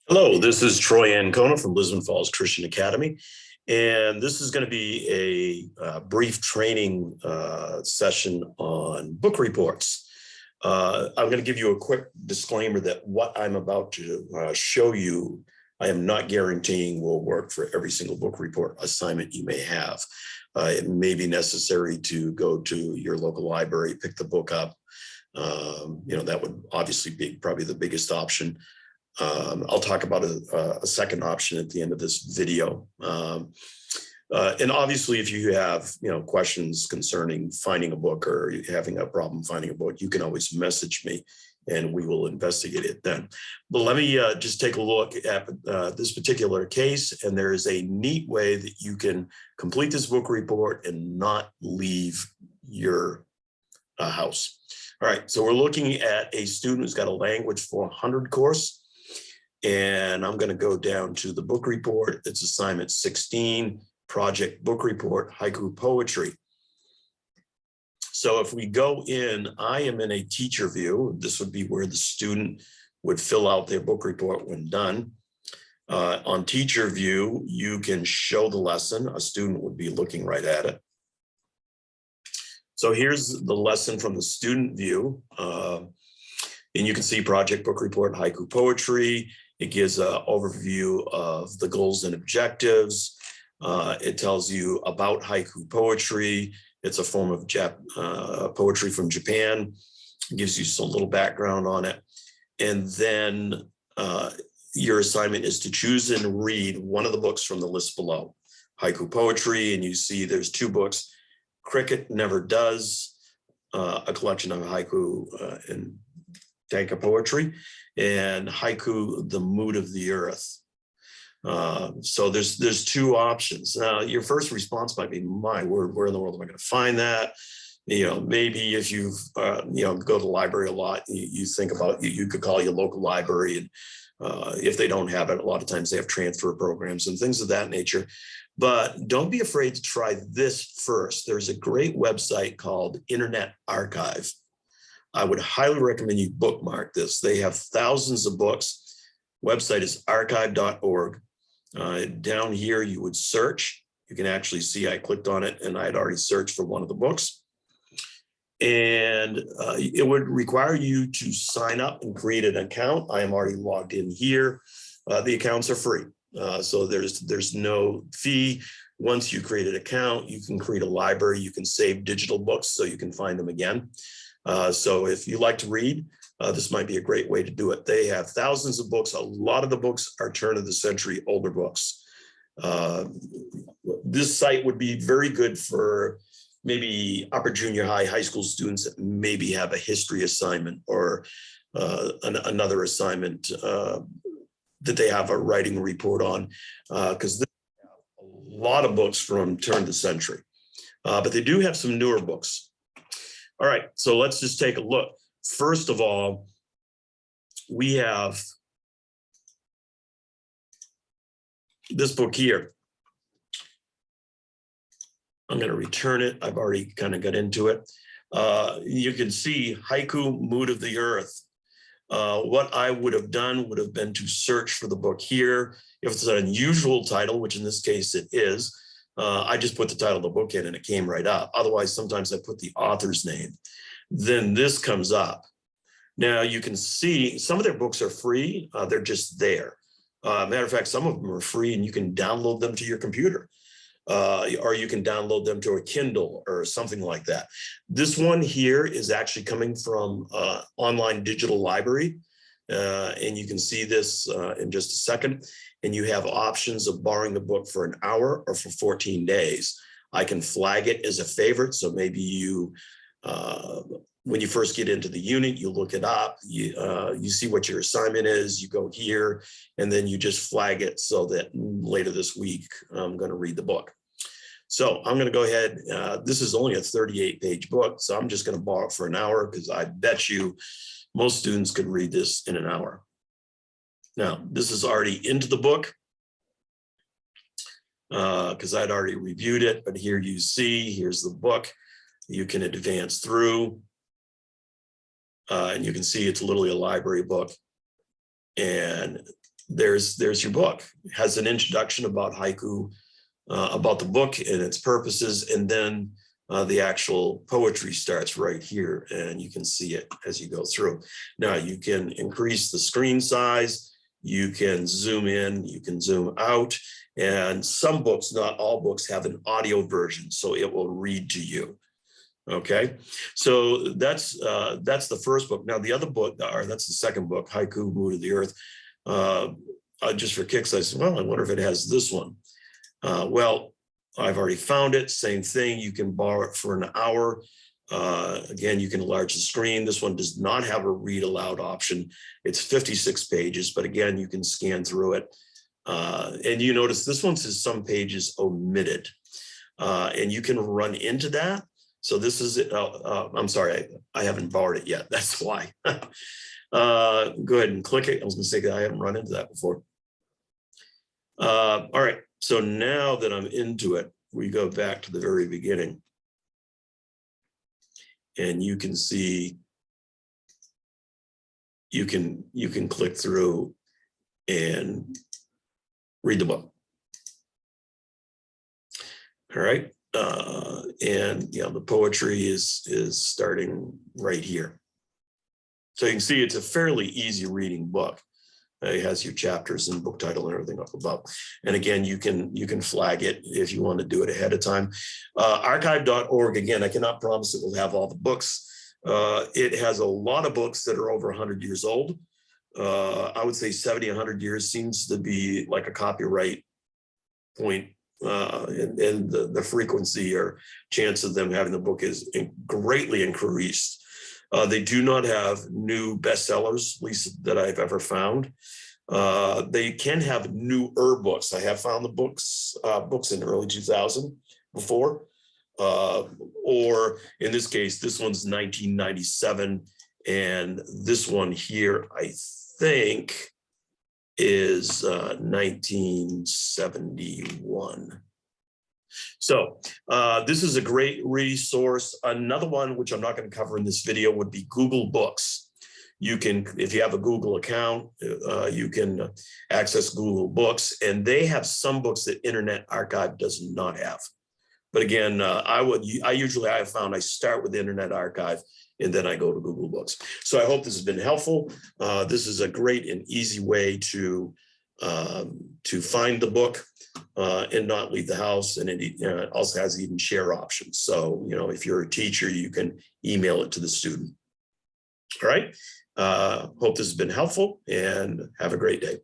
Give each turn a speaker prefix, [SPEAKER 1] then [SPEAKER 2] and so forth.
[SPEAKER 1] Hello, this is Troy Ancona from Lisbon Falls Christian Academy, and this is going to be a brief training session on book reports. I'm going to give you a quick disclaimer that what I'm about to show you, I am not guaranteeing will work for every single book report assignment you may have. It may be necessary to go to your local library, pick the book up. That would obviously be probably the biggest option. I'll talk about a second option at the end of this video. And obviously, if you have questions concerning finding a book or having a problem finding a book, you can always message me and we will investigate it then. But let me just take a look at this particular case. And there is a neat way that you can complete this book report and not leave your house. All right, so we're looking at a student who's got a language 400 course. And I'm going to go down to the book report. It's assignment 16, project book report, haiku poetry. So if we go in, I am in a teacher view. This would be where the student would fill out their book report when done. On teacher view, you can show the lesson. A student would be looking right at it. So here's the lesson from the student view. And you can see project book report, haiku poetry. It gives an overview of the goals and objectives. It tells you about haiku poetry. It's a form of poetry from Japan. It gives you a little background on it. And then your assignment is to choose and read one of the books from the list below. Haiku poetry, and you see there's two books. Cricket Never Does, a collection of haiku and tanka poetry, and haiku, The Mood of the Earth. So there's two options. Now, your first response might be, my word, where in the world am I going to find that? Maybe if you've, go to the library a lot, you think about, you could call your local library, and if they don't have it, a lot of times they have transfer programs and things of that nature. But don't be afraid to try this first. There's a great website called Internet Archive. I would highly recommend you bookmark this. They have thousands of books. Website is archive.org. Down here, you would search. You can actually see I clicked on it and I had already searched for one of the books. And it would require you to sign up and create an account. I am already logged in here. The accounts are free. So there's no fee. Once you create an account, you can create a library. You can save digital books so you can find them again. So if you like to read, this might be a great way to do it. They have thousands of books. A lot of the books are turn of the century older books. This site would be very good for maybe upper junior high school students that maybe have a history assignment or another assignment that they have a writing report on, because there's a lot of books from turn of the century. But they do have some newer books. All right, so let's just take a look. First of all, we have this book here. I'm going to return it. I've already kind of got into it. You can see Haiku, Mood of the Earth. What I would have done would have been to search for the book here. If it's an unusual title, which in this case it is, I just put the title of the book in and it came right up. Otherwise, sometimes I put the author's name. Then this comes up. Now you can see some of their books are free. They're just there. Matter of fact, some of them are free and you can download them to your computer. Or you can download them to a Kindle or something like that. This one here is actually coming from online digital library. And you can see this in just a second. And you have options of borrowing the book for an hour or for 14 days. I can flag it as a favorite. So maybe you, when you first get into the unit, you look it up, you see what your assignment is, you go here, and then you just flag it so that later this week, I'm going to read the book. So I'm going to go ahead. This is only a 38-page book, so I'm just going to borrow it for an hour because I bet you most students could read this in an hour. Now, this is already into the book because I'd already reviewed it, but here you see, here's the book. You can advance through and you can see it's literally a library book. And there's your book. It has an introduction about haiku, about the book and its purposes, and then the actual poetry starts right here, and you can see it as you go through. Now you can increase the screen size, you can zoom in, you can zoom out, and some books, not all books, have an audio version, so it will read to you. Okay, so that's the first book. Now the other book, or that's the second book, Haiku, Mood of the Earth. Just for kicks, I said, well, I wonder if it has this one. Well, I've already found it. Same thing. You can borrow it for an hour. Again, you can enlarge the screen. This one does not have a read aloud option. It's 56 pages, but again, you can scan through it. And you notice this one says some pages omitted, and you can run into that. So this is it. I'm sorry, I haven't borrowed it yet. That's why. Go ahead and click it. I was going to say that I haven't run into that before. All right. So now that I'm into it, we go back to the very beginning. And you can see, you can click through and read the book. All right. And you know, the poetry is starting right here. So you can see it's a fairly easy reading book. It has your chapters and book title and everything up above. And again, you can flag it if you want to do it ahead of time. Archive.org, again, I cannot promise it will have all the books. It has a lot of books that are over 100 years old. I would say 70, 100 years seems to be like a copyright point. And the frequency or chance of them having the book is greatly increased. They do not have new bestsellers, at least that I've ever found. They can have newer books. I have found the books in early 2000 before, or in this case, this one's 1997, and this one here, I think, is 1971. So this is a great resource. Another one, which I'm not going to cover in this video, would be Google Books. You can, if you have a Google account, you can access Google Books, and they have some books that Internet Archive does not have. But again, I have found I start with Internet Archive and then I go to Google Books. So I hope this has been helpful. This is a great and easy way to find the book and not leave the house. And it also has even share options. So, you know, if you're a teacher, you can email it to the student. All right. Hope this has been helpful, and have a great day.